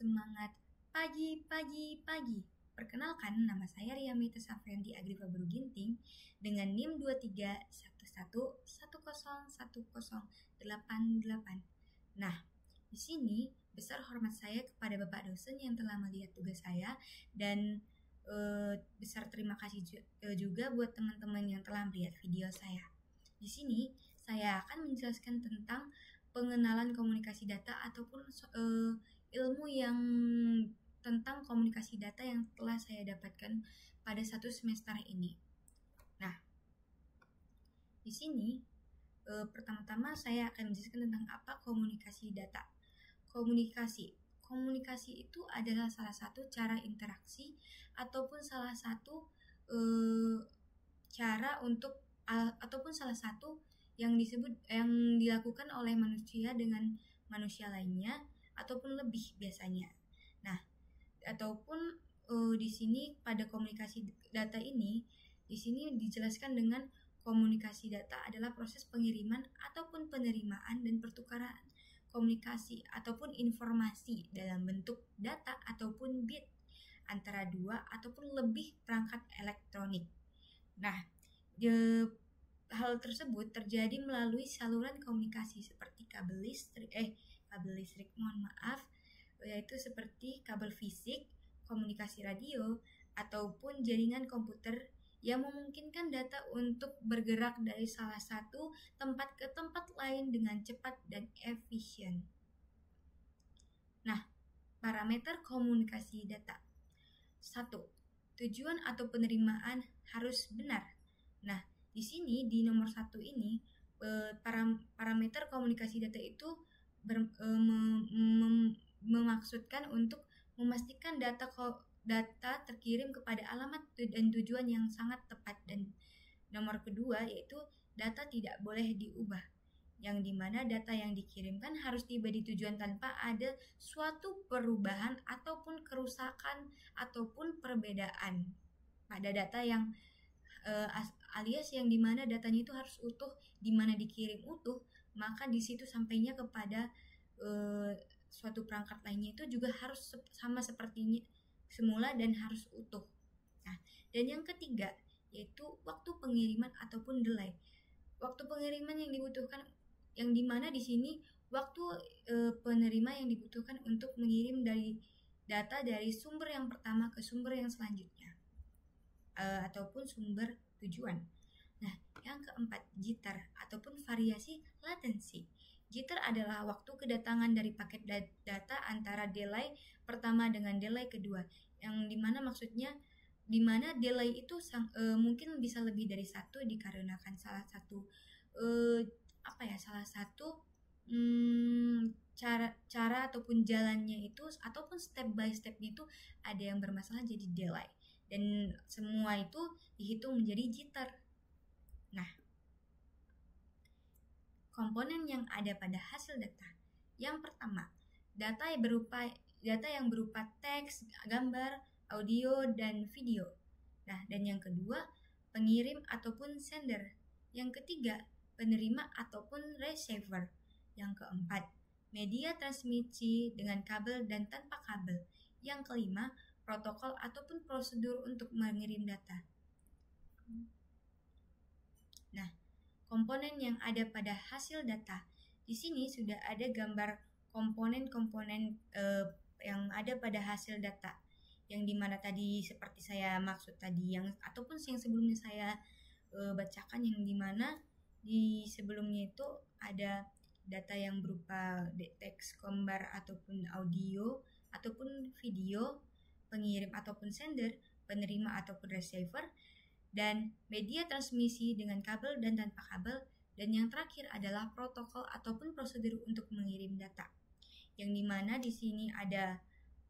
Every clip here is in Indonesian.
Semangat pagi, pagi, pagi. Perkenalkan, nama saya Riamita Safrianti Agrifa Baru Ginting dengan NIM 2311101088. Nah, di sini besar hormat saya kepada Bapak dosen yang telah melihat tugas saya dan besar terima kasih juga buat teman-teman yang telah melihat video saya. Di sini saya akan menjelaskan tentang pengenalan komunikasi data ataupun ilmu yang tentang komunikasi data yang telah saya dapatkan pada satu semester ini. Nah, di sini pertama-tama saya akan menjelaskan tentang apa komunikasi data. Komunikasi itu adalah salah satu cara interaksi ataupun salah satu cara untuk ataupun salah satu yang dilakukan oleh manusia dengan manusia lainnya ataupun lebih biasanya. Nah, ataupun di sini pada komunikasi data ini di sini dijelaskan dengan komunikasi data adalah proses pengiriman ataupun penerimaan dan pertukaran komunikasi ataupun informasi dalam bentuk data ataupun bit antara dua ataupun lebih perangkat elektronik. Nah, hal tersebut terjadi melalui saluran komunikasi seperti kabel listrik, yaitu seperti kabel fisik, komunikasi radio, ataupun jaringan komputer yang memungkinkan data untuk bergerak dari salah satu tempat ke tempat lain dengan cepat dan efisien. Nah, parameter komunikasi data. 1. Tujuan atau penerimaan harus benar. Nah, di sini di nomor 1 ini parameter komunikasi data itu memaksudkan untuk memastikan data terkirim kepada alamat dan tujuan yang sangat tepat, dan nomor kedua yaitu data tidak boleh diubah, yang dimana data yang dikirimkan harus tiba di tujuan tanpa ada suatu perubahan ataupun kerusakan ataupun perbedaan pada data yang alias yang dimana datanya itu harus utuh, dimana dikirim utuh, maka di situ sampainya kepada suatu perangkat lainnya itu juga harus sama sepertinya semula dan harus utuh. Nah, dan yang ketiga yaitu waktu pengiriman ataupun delay. Waktu pengiriman yang dibutuhkan, yang dimana di sini waktu penerima yang dibutuhkan untuk mengirim dari data dari sumber yang pertama ke sumber yang selanjutnya ataupun sumber tujuan. Nah, yang keempat, jitter ataupun variasi latensi. Jitter adalah waktu kedatangan dari paket data antara delay pertama dengan delay kedua, yang dimana maksudnya dimana delay itu mungkin bisa lebih dari satu dikarenakan salah satu cara ataupun jalannya itu ataupun step by stepnya itu ada yang bermasalah jadi delay, dan semua itu dihitung menjadi jitter. Nah, komponen yang ada pada hasil data. Yang pertama, data yang berupa teks, gambar, audio, dan video. Nah, dan yang kedua, pengirim ataupun sender. Yang ketiga, penerima ataupun receiver. Yang keempat, media transmisi dengan kabel dan tanpa kabel. Yang kelima, protokol ataupun prosedur untuk mengirim data. Nah, komponen yang ada pada hasil data. Di sini sudah ada gambar komponen-komponen yang ada pada hasil data. Yang dimana tadi seperti saya maksud tadi ataupun yang sebelumnya saya bacakan, yang dimana di sebelumnya itu ada data yang berupa teks, gambar ataupun audio ataupun video, pengirim ataupun sender, penerima ataupun receiver, dan media transmisi dengan kabel dan tanpa kabel, dan yang terakhir adalah protokol ataupun prosedur untuk mengirim data. Yang dimana di sini ada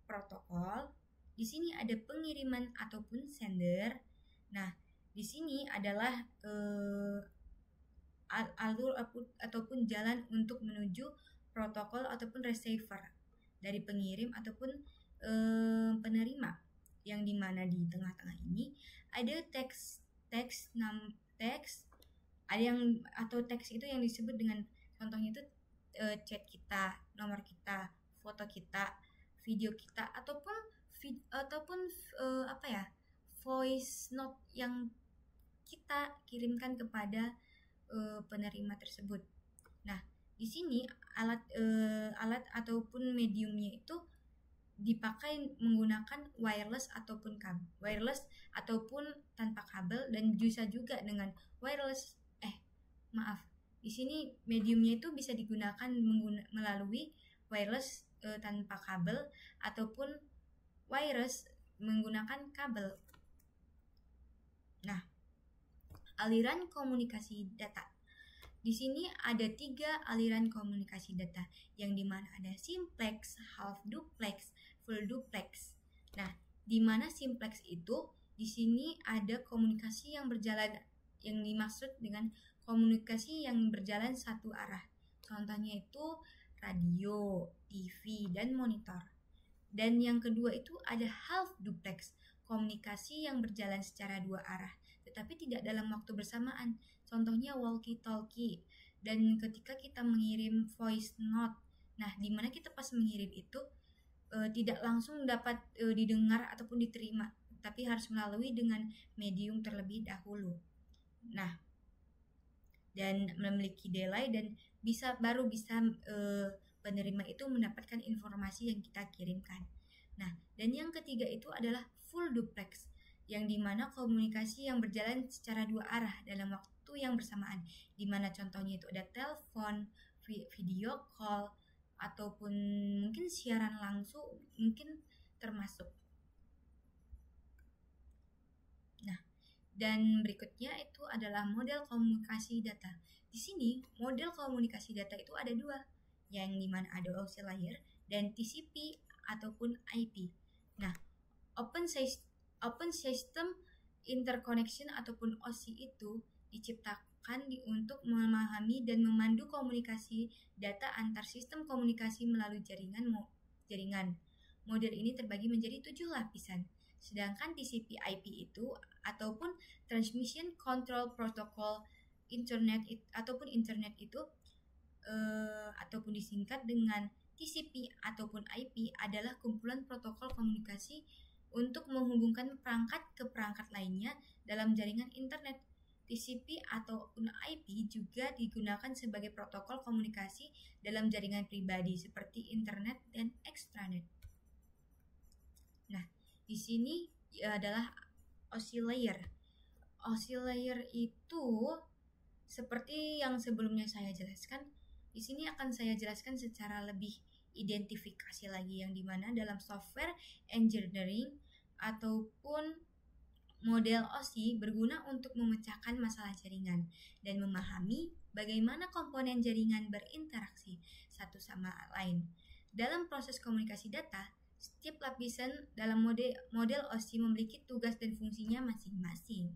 protokol, di sini ada pengiriman ataupun sender. Nah, di sini adalah alur ataupun jalan untuk menuju protokol ataupun receiver dari pengirim ataupun penerima, yang dimana di tengah-tengah ini ada teks ada yang atau teks itu yang disebut dengan contohnya itu chat kita, nomor kita, foto kita, video kita ataupun voice note yang kita kirimkan kepada penerima tersebut. Nah, di sini alat ataupun mediumnya itu dipakai menggunakan wireless ataupun tanpa kabel, dan bisa juga dengan wireless. Di sini mediumnya itu bisa digunakan melalui wireless tanpa kabel ataupun wireless menggunakan kabel. Nah, aliran komunikasi data. Di sini ada 3 aliran komunikasi data, yang dimana ada simplex, half duplex, full duplex. Nah, dimana simplex itu di sini ada komunikasi yang berjalan, yang dimaksud dengan komunikasi yang berjalan satu arah. Contohnya itu radio, TV, dan monitor. Dan yang kedua itu ada half duplex, komunikasi yang berjalan secara 2 arah, tetapi tidak dalam waktu bersamaan. Contohnya walkie-talkie. Dan ketika kita mengirim voice note, nah dimana kita pas mengirim itu tidak langsung dapat didengar ataupun diterima, tapi harus melalui dengan medium terlebih dahulu. Nah, dan memiliki delay, dan baru bisa penerima itu mendapatkan informasi yang kita kirimkan. Nah, dan yang ketiga itu adalah full duplex, yang dimana komunikasi yang berjalan secara 2 arah dalam waktu yang bersamaan, dimana contohnya itu ada telepon, video call, ataupun mungkin siaran langsung mungkin termasuk. Nah, dan berikutnya itu adalah model komunikasi data. Di sini model komunikasi data itu ada 2, yang dimana ada OSI layer dan TCP ataupun IP. Nah, Open System Interconnection ataupun OSI itu diciptakan untuk memahami dan memandu komunikasi data antar sistem komunikasi melalui jaringan. Model ini terbagi menjadi 7 lapisan. Sedangkan TCP/IP itu ataupun Transmission Control Protocol Internet itu ataupun disingkat dengan TCP ataupun IP adalah kumpulan protokol komunikasi untuk menghubungkan perangkat ke perangkat lainnya dalam jaringan internet. TCP ataupun IP juga digunakan sebagai protokol komunikasi dalam jaringan pribadi seperti internet dan extranet. Nah, di sini adalah OSI layer. OSI layer itu seperti yang sebelumnya saya jelaskan, di sini akan saya jelaskan secara lebih identifikasi lagi, yang dimana dalam software engineering ataupun model OSI berguna untuk memecahkan masalah jaringan dan memahami bagaimana komponen jaringan berinteraksi satu sama lain. Dalam proses komunikasi data, setiap lapisan dalam model OSI memiliki tugas dan fungsinya masing-masing.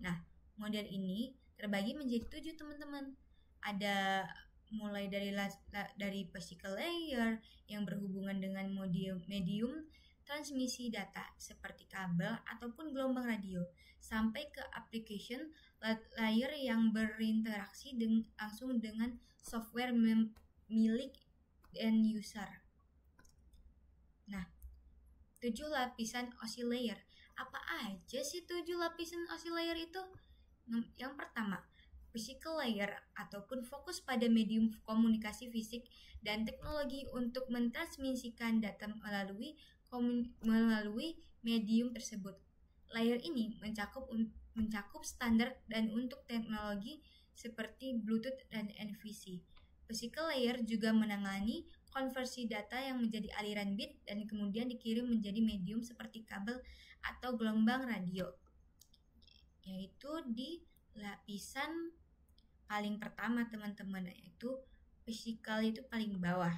Nah, model ini terbagi menjadi 7, teman-teman. Ada mulai dari physical layer yang berhubungan dengan medium transmisi data seperti kabel ataupun gelombang radio, sampai ke application layer yang berinteraksi langsung dengan software milik end user. Nah, 7 lapisan OSI layer. Apa aja sih 7 lapisan OSI layer itu? Yang pertama, physical layer ataupun fokus pada medium komunikasi fisik dan teknologi untuk mentransmisikan data melalui medium tersebut. Layer ini mencakup standar dan untuk teknologi seperti Bluetooth dan NFC. Physical layer juga menangani konversi data yang menjadi aliran bit dan kemudian dikirim menjadi medium seperti kabel atau gelombang radio, yaitu di lapisan paling pertama, teman-teman, yaitu physical itu paling bawah.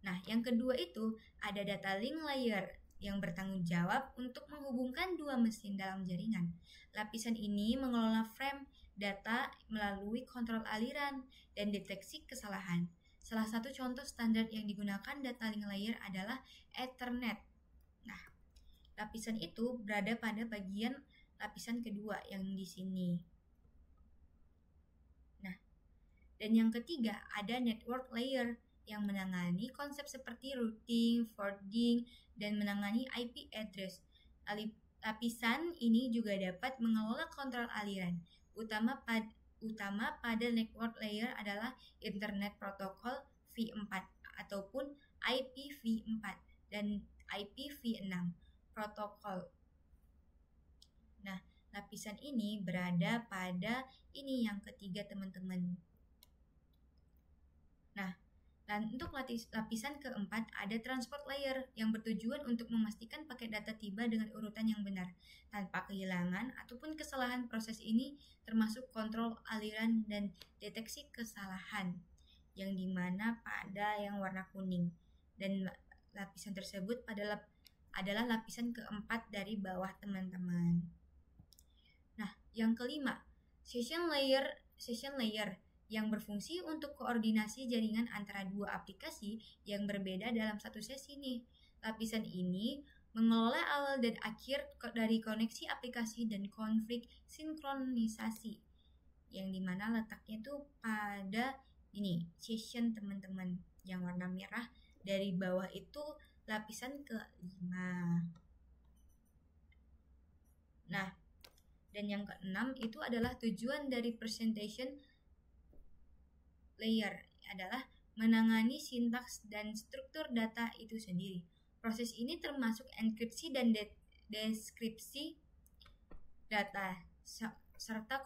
Nah, yang kedua itu ada data link layer yang bertanggung jawab untuk menghubungkan 2 mesin dalam jaringan. Lapisan ini mengelola frame data melalui kontrol aliran dan deteksi kesalahan. Salah satu contoh standar yang digunakan data link layer adalah Ethernet. Nah, lapisan itu berada pada bagian lapisan kedua yang di sini. Nah, dan yang ketiga ada network layer yang menangani konsep seperti routing, forwarding, dan menangani IP address. Lapisan ini juga dapat mengelola kontrol aliran. Utama pada network layer adalah Internet Protocol v4 ataupun IPv4 dan IPv6 protokol. Nah, lapisan ini berada pada ini yang ketiga, teman-teman. Nah, dan untuk lapisan keempat ada transport layer yang bertujuan untuk memastikan paket data tiba dengan urutan yang benar tanpa kehilangan ataupun kesalahan. Proses ini termasuk kontrol aliran dan deteksi kesalahan, yang dimana pada yang warna kuning, dan lapisan tersebut adalah lapisan keempat dari bawah, teman-teman. Nah, yang kelima, session layer yang berfungsi untuk koordinasi jaringan antara dua aplikasi yang berbeda dalam satu sesi nih. Lapisan ini mengelola awal dan akhir dari koneksi aplikasi dan konflik sinkronisasi, yang dimana letaknya tuh pada ini session, teman-teman, yang warna merah dari bawah itu lapisan kelima. Nah, dan yang keenam itu adalah tujuan dari presentation layer adalah menangani sintaks dan struktur data itu sendiri. Proses ini termasuk enkripsi dan deskripsi data serta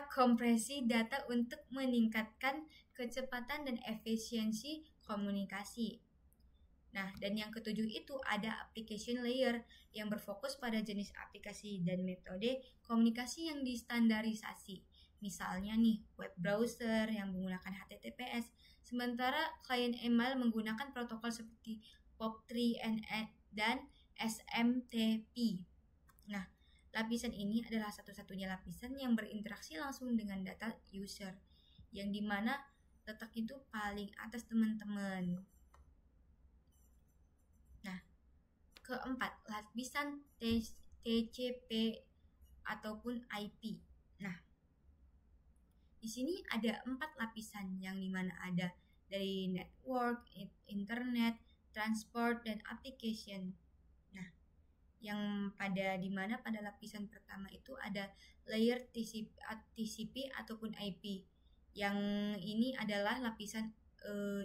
kompresi data untuk meningkatkan kecepatan dan efisiensi komunikasi. Nah, dan yang ketujuh itu ada application layer yang berfokus pada jenis aplikasi dan metode komunikasi yang distandarisasi. Misalnya nih, web browser yang menggunakan HTTPS, sementara klien email menggunakan protokol seperti POP3 dan SMTP. Nah, lapisan ini adalah satu-satunya lapisan yang berinteraksi langsung dengan data user, yang dimana letak itu paling atas, teman-teman. Nah, keempat, lapisan TCP ataupun IP. Nah, di sini ada 4 lapisan, yang dimana ada dari network, internet, transport, dan application. Nah, yang pada lapisan pertama itu ada layer TCP ataupun IP. Yang ini adalah lapisan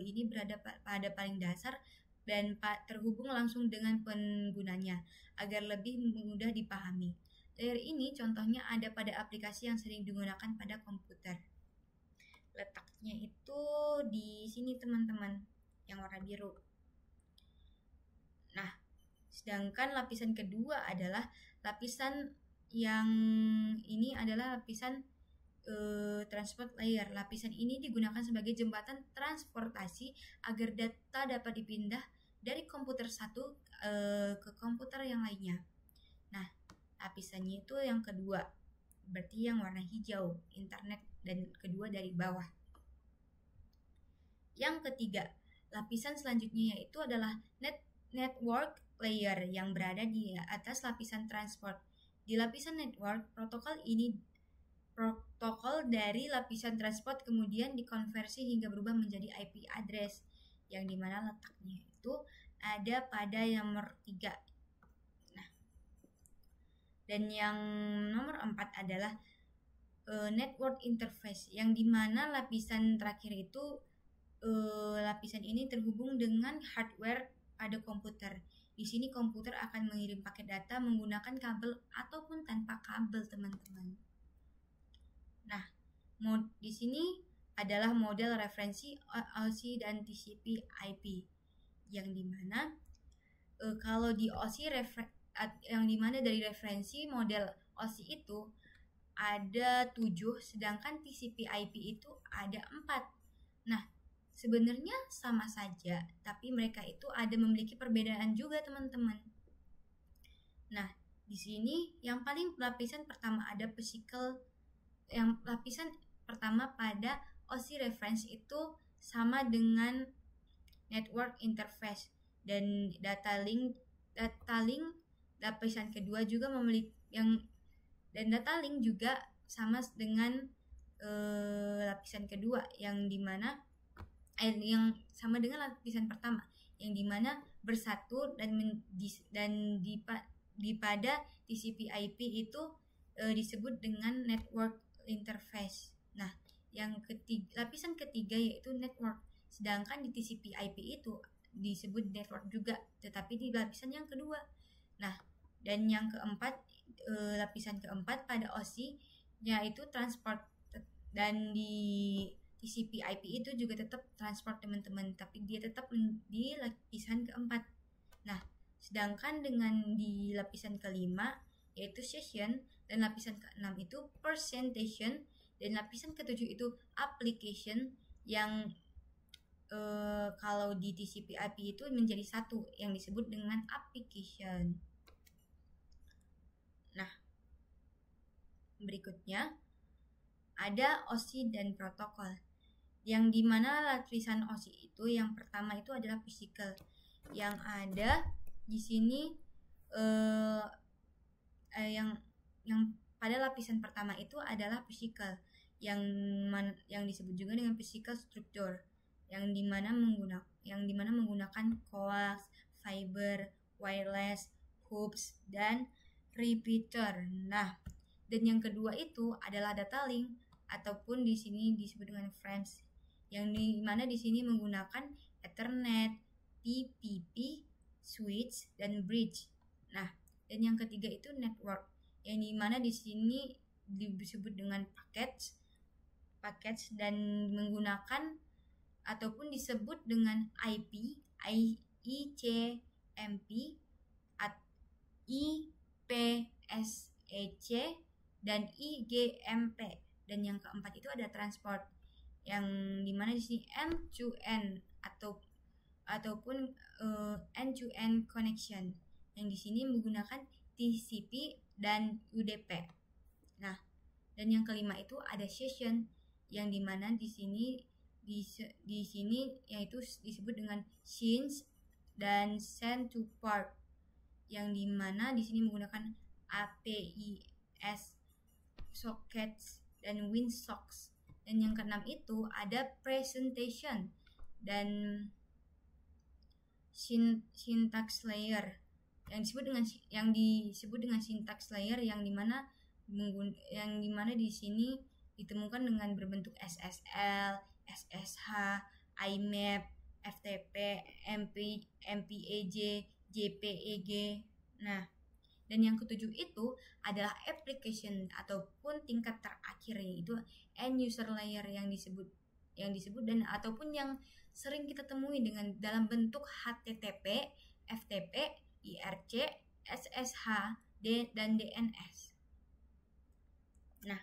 ini berada pada paling dasar dan terhubung langsung dengan penggunanya agar lebih mudah dipahami. Layer ini contohnya ada pada aplikasi yang sering digunakan pada komputer. Letaknya itu di sini, teman-teman, yang warna biru. Nah, sedangkan lapisan kedua adalah lapisan yang ini adalah lapisan transport layer. Lapisan ini digunakan sebagai jembatan transportasi agar data dapat dipindah dari komputer satu ke komputer yang lainnya. Nah, lapisannya itu yang kedua, berarti yang warna hijau, internet, dan kedua dari bawah. Yang ketiga, lapisan selanjutnya yaitu adalah network layer yang berada di atas lapisan transport. Di lapisan network, protokol dari lapisan transport kemudian dikonversi hingga berubah menjadi IP address, yang dimana letaknya itu ada pada yang nomor 3. Nah, dan yang nomor 4 adalah network interface, yang dimana lapisan terakhir itu lapisan ini terhubung dengan hardware pada komputer. Di sini komputer akan mengirim paket data menggunakan kabel ataupun tanpa kabel, teman-teman. Nah, di sini adalah model referensi OSI dan TCP IP, yang dimana kalau di OSI yang dimana dari referensi model OSI itu ada 7, sedangkan TCP IP itu ada 4. Nah, sebenarnya sama saja, tapi mereka itu memiliki perbedaan juga, teman-teman. Nah, di sini yang paling lapisan pertama ada physical, yang lapisan pertama pada OSI reference itu sama dengan network interface, dan data link lapisan kedua juga memiliki dan data link juga sama dengan lapisan kedua yang dimana yang sama dengan lapisan pertama, yang dimana bersatu di pada TCP/IP itu disebut dengan network interface. Nah, lapisan ketiga yaitu network. Sedangkan di TCP/IP itu disebut network juga, tetapi di lapisan yang kedua. Nah, dan yang keempat, lapisan keempat pada OSI yaitu transport, dan di TCP/IP itu juga tetap transport teman-teman, tapi dia tetap di lapisan keempat. Nah, sedangkan dengan di lapisan kelima yaitu session, dan lapisan keenam itu presentation, dan lapisan ketujuh itu application, yang kalau di TCP/IP itu menjadi satu yang disebut dengan application. Nah, berikutnya ada OSI dan protokol, yang dimana lapisan OSI itu yang pertama itu adalah physical, yang ada di sini yang pada lapisan pertama itu adalah physical, yang disebut juga dengan physical structure, yang dimana menggunakan coax, fiber, wireless, hoops, dan repeater. Nah, dan yang kedua itu adalah data link, ataupun di sini disebut dengan frames, yang dimana di sini menggunakan Ethernet, PPP, switch, dan bridge. Nah, dan yang ketiga itu network, yang dimana di sini disebut dengan package, dan menggunakan ataupun disebut dengan IP, ICMP, IPSEC, dan IGMP. Dan yang keempat itu ada transport, yang dimana di sini end-to-end ataupun end-to-end connection, yang di sini menggunakan TCP dan UDP. Nah, dan yang kelima itu ada session, yang dimana di sini yaitu disebut dengan scenes dan send to port, yang dimana di sini menggunakan APIS, sockets, dan WinSocks. Dan yang keenam itu ada presentation dan syntax layer, yang disebut dengan syntax layer, yang dimana di sini ditemukan dengan berbentuk SSL, SSH, IMAP, FTP, MPEG, JPEG. Nah, dan yang ketujuh itu adalah application ataupun tingkat terakhir, yaitu end user layer, yang disebut dan ataupun yang sering kita temui dalam bentuk HTTP, FTP, IRC, SSH, dan DNS. Nah,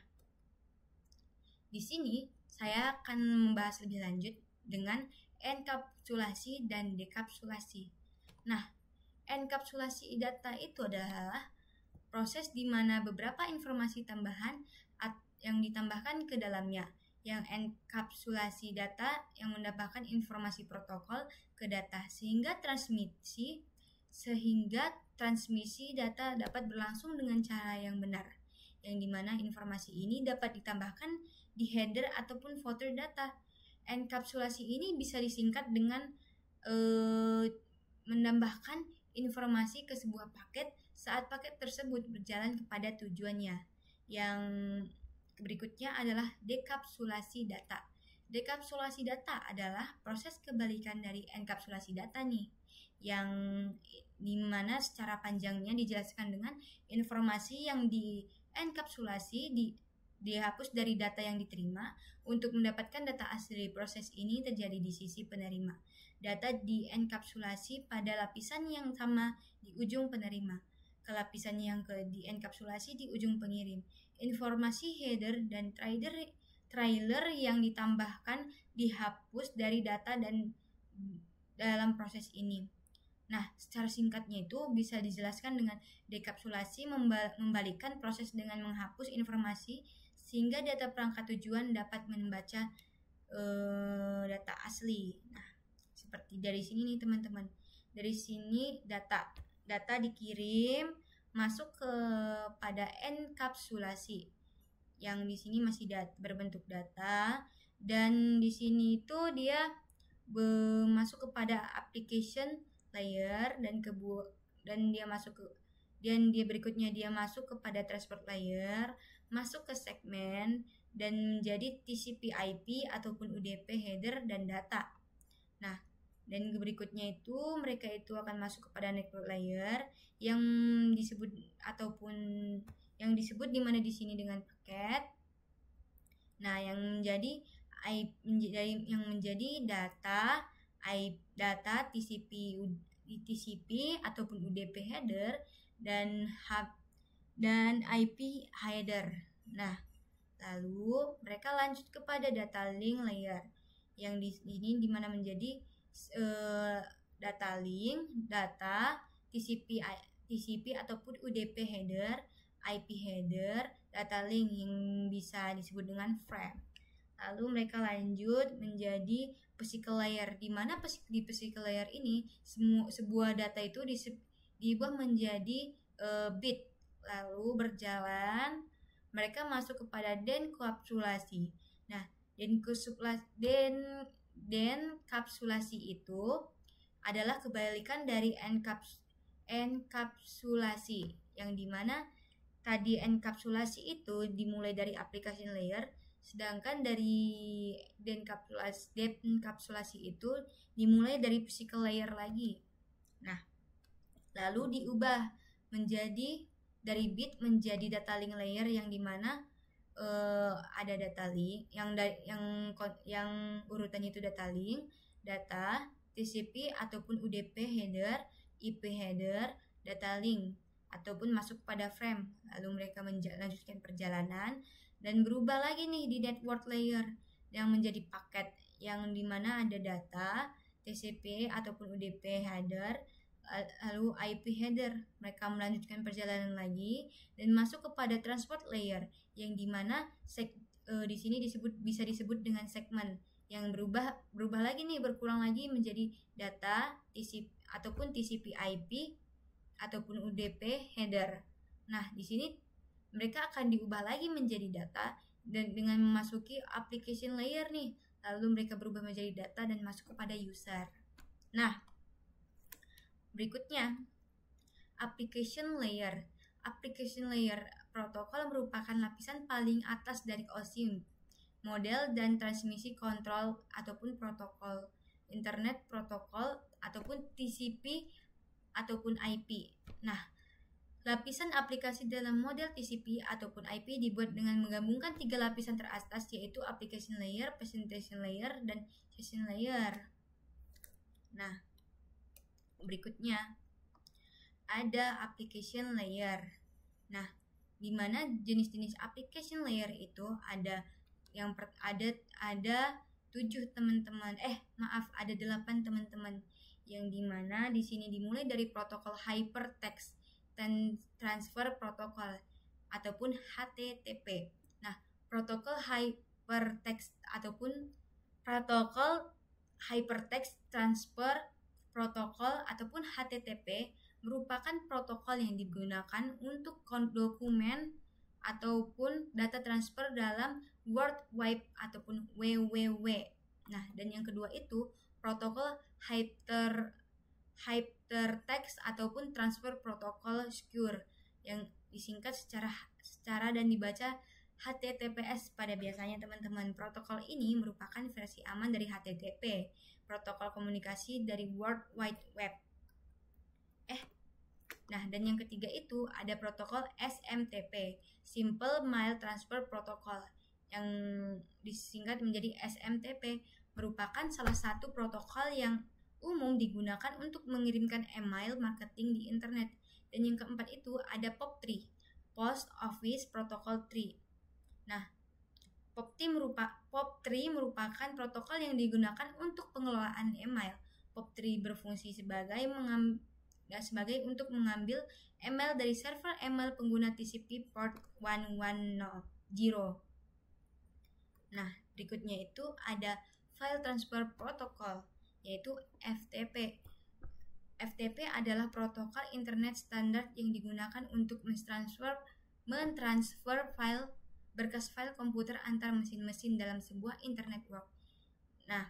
di sini saya akan membahas lebih lanjut dengan enkapsulasi dan dekapsulasi. Nah, enkapsulasi data itu adalah proses di mana beberapa informasi tambahan yang ditambahkan ke dalamnya. Yang enkapsulasi data yang menambahkan informasi protokol ke data sehingga transmisi data dapat berlangsung dengan cara yang benar, yang dimana informasi ini dapat ditambahkan di header ataupun footer data. Enkapsulasi ini bisa disingkat dengan menambahkan informasi ke sebuah paket saat paket tersebut berjalan kepada tujuannya. Yang berikutnya adalah dekapsulasi data. Dekapsulasi data adalah proses kebalikan dari enkapsulasi data nih, yang dimana secara panjangnya dijelaskan dengan informasi yang di enkapsulasi dihapus dari data yang diterima untuk mendapatkan data asli. Proses ini terjadi di sisi penerima. Data di enkapsulasi pada lapisan yang sama di ujung penerima, ke lapisan yang di enkapsulasi di ujung pengirim. Informasi header dan trailer yang ditambahkan dihapus dari data dan dalam proses ini. Nah, secara singkatnya itu bisa dijelaskan dengan dekapsulasi membalikkan proses dengan menghapus informasi sehingga data perangkat tujuan dapat membaca data asli. Nah, seperti dari sini nih teman-teman. Dari sini data dikirim masuk ke pada enkapsulasi, yang di sini masih berbentuk data, dan di sini itu dia masuk kepada application layer, dan dia berikutnya dia masuk kepada transport layer, masuk ke segmen, dan menjadi TCP/IP ataupun UDP header dan data. Nah, dan berikutnya itu mereka itu akan masuk kepada network layer yang disebut di mana di sini dengan paket. Nah, yang menjadi data TCP ataupun UDP header dan IP header. Nah, lalu mereka lanjut kepada data link layer yang di sini di mana menjadi data link, data TCP ataupun UDP header, IP header, data link yang bisa disebut dengan frame. Lalu mereka lanjut menjadi physical layer, di mana di physical layer ini sebuah data itu diubah menjadi bit. Lalu berjalan mereka masuk kepada denkapsulasi. Nah, denkapsulasi itu adalah kebalikan dari enkapsulasi, yang dimana tadi enkapsulasi itu dimulai dari application layer, sedangkan dari denkapsulasi itu dimulai dari physical layer lagi. Nah, lalu diubah menjadi dari bit menjadi data link layer, yang dimana ada data link yang urutannya itu data link, data, TCP ataupun UDP header, IP header, data link ataupun masuk pada frame. Lalu mereka melanjutkan perjalanan dan berubah lagi nih di network layer yang menjadi paket, yang dimana ada data, TCP ataupun UDP header, lalu IP header. Mereka melanjutkan perjalanan lagi dan masuk kepada transport layer, yang dimana di sini bisa disebut dengan segmen, yang berubah lagi nih, berkurang lagi menjadi data, TCP ataupun TCP/IP ataupun UDP header. Nah, di sini mereka akan diubah lagi menjadi data dan dengan memasuki application layer nih. Lalu mereka berubah menjadi data dan masuk kepada user. Nah, berikutnya application layer. Application layer protokol merupakan lapisan paling atas dari OSI, model dan transmisi kontrol ataupun protokol internet protokol ataupun TCP ataupun IP. Nah, lapisan aplikasi dalam model TCP ataupun IP dibuat dengan menggabungkan 3 lapisan teratas, yaitu application layer, presentation layer, dan session layer. Nah, berikutnya ada application layer. Nah, di mana jenis-jenis application layer itu ada ada 7 teman-teman. Ada 8 teman-teman. Yang dimana di sini dimulai dari protokol hypertext transfer protokol ataupun HTTP. Nah, protokol hypertext transfer protokol ataupun HTTP merupakan protokol yang digunakan untuk dokumen ataupun data transfer dalam World Wide ataupun WWW. Nah, dan yang kedua itu protokol hypertext ataupun transfer protokol secure, yang disingkat secara dan dibaca HTTPS pada biasanya teman-teman. Protokol ini merupakan versi aman dari HTTP, protokol komunikasi dari World Wide Web. Nah, dan yang ketiga itu ada protokol SMTP, Simple Mail Transfer Protocol, yang disingkat menjadi SMTP, merupakan salah satu protokol yang umum digunakan untuk mengirimkan email marketing di internet. Dan yang keempat itu ada POP3, Post Office Protocol 3. Nah, POP3 merupakan protokol yang digunakan untuk pengelolaan email. POP3 berfungsi sebagai untuk mengambil email dari server email pengguna TCP port 110. Nah, berikutnya itu ada File Transfer Protocol, yaitu FTP. FTP adalah protokol internet standar yang digunakan untuk mentransfer file berkas file komputer antar mesin-mesin dalam sebuah internet network. Nah,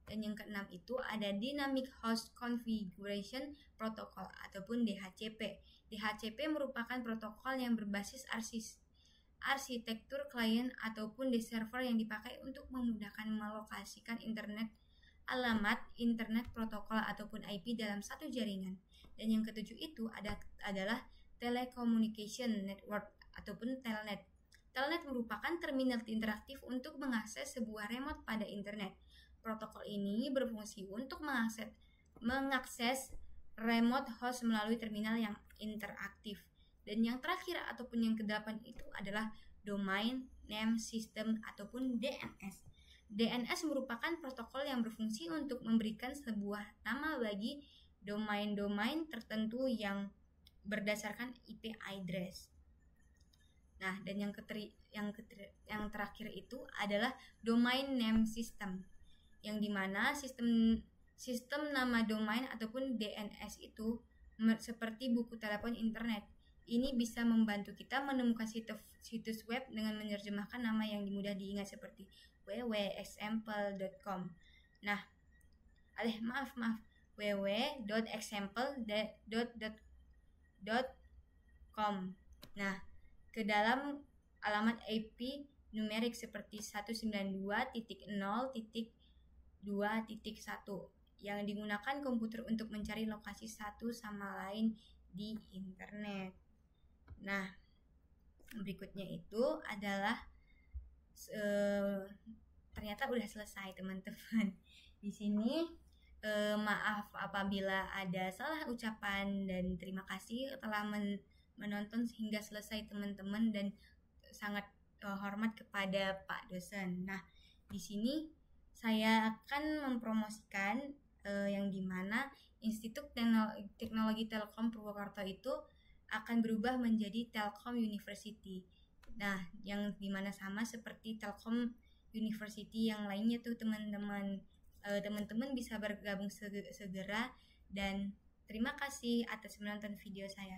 dan yang keenam itu ada Dynamic Host Configuration Protocol ataupun DHCP. DHCP merupakan protokol yang berbasis arsitektur klien ataupun di server yang dipakai untuk memudahkan melokasikan alamat internet protokol ataupun IP dalam satu jaringan. Dan yang ketujuh itu adalah Telecommunication Network ataupun Telnet. Telnet merupakan terminal interaktif untuk mengakses sebuah remote pada internet. Protokol ini berfungsi untuk mengakses remote host melalui terminal yang interaktif. Dan yang terakhir ataupun yang ke-8 itu adalah Domain Name System ataupun DNS. DNS merupakan protokol yang berfungsi untuk memberikan sebuah nama bagi domain-domain tertentu yang berdasarkan IP address. Nah, dan yang terakhir itu adalah Domain Name System, yang dimana sistem nama domain ataupun DNS itu seperti buku telepon internet. Ini bisa membantu kita menemukan situs web dengan menerjemahkan nama yang mudah diingat seperti www.example.com. Nah, www.example.com. Nah, ke dalam alamat IP numerik seperti 192.0.2.1 yang digunakan komputer untuk mencari lokasi satu sama lain di internet. Nah, berikutnya itu adalah ternyata udah selesai teman-teman. Di sini maaf apabila ada salah ucapan dan terima kasih telah menonton hingga selesai teman-teman dan sangat hormat kepada Pak dosen. Nah, di sini saya akan mempromosikan yang dimana Institut Teknologi Telkom Purwokerto itu akan berubah menjadi Telkom University. Nah, yang dimana sama seperti Telkom University yang lainnya tuh teman-teman. Teman-teman bisa bergabung segera dan terima kasih atas menonton video saya.